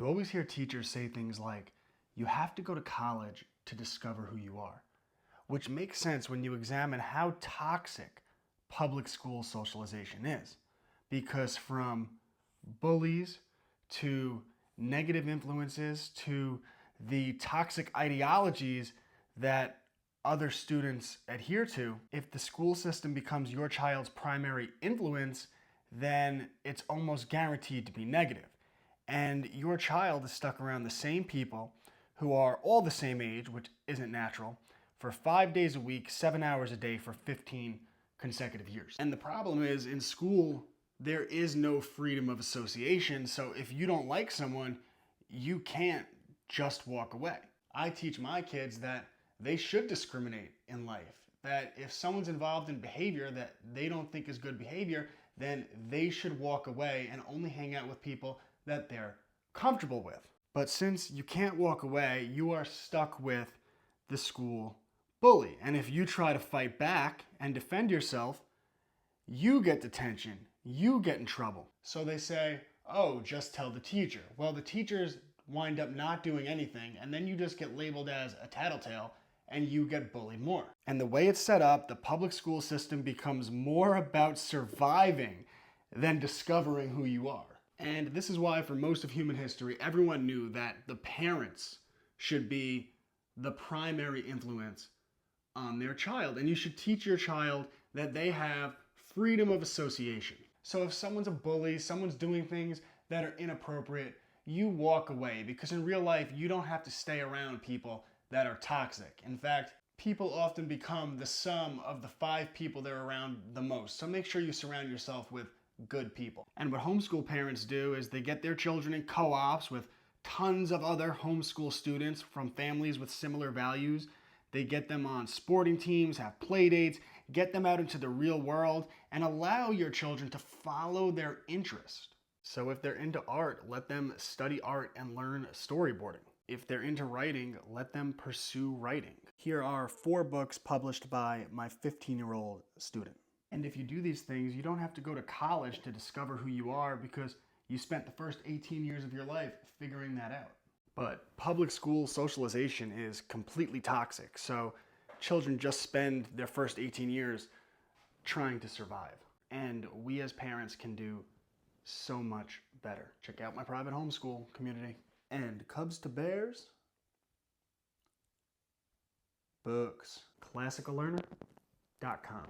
You always hear teachers say things like, you have to go to college to discover who you are, which makes sense when you examine how toxic public school socialization is. Because from bullies to negative influences to the toxic ideologies that other students adhere to, if the school system becomes your child's primary influence, then it's almost guaranteed to be negative. And your child is stuck around the same people who are all the same age, which isn't natural, for 5 days a week, 7 hours a day for 15 consecutive years. And the problem is, in school, there is no freedom of association. So if you don't like someone, you can't just walk away. I teach my kids that they should discriminate in life, that if someone's involved in behavior that they don't think is good behavior, then they should walk away and only hang out with people that they're comfortable with. But since you can't walk away, you are stuck with the school bully. And if you try to fight back and defend yourself, you get detention, you get in trouble. So they say, oh, just tell the teacher. Well, the teachers wind up not doing anything, and then you just get labeled as a tattletale, and you get bullied more. And the way it's set up, the public school system becomes more about surviving than discovering who you are. And this is why for most of human history, everyone knew that the parents should be the primary influence on their child. And you should teach your child that they have freedom of association. So if someone's a bully, someone's doing things that are inappropriate, you walk away, because in real life, you don't have to stay around people that are toxic. In fact, people often become the sum of the 5 people they're around the most. So make sure you surround yourself with good people. And what homeschool parents do is they get their children in co-ops with tons of other homeschool students from families with similar values. They get them on sporting teams, have play dates, get them out into the real world, and allow your children to follow their interest. So if they're into art, let them study art and learn storyboarding. If they're into writing, let them pursue writing. Here are 4 books published by my 15-year-old student. And if you do these things, you don't have to go to college to discover who you are, because you spent the first 18 years of your life figuring that out. But public school socialization is completely toxic, so children just spend their first 18 years trying to survive. And we as parents can do so much better. Check out my private homeschool community. And Cubs to Bears, books. ClassicalLearner.com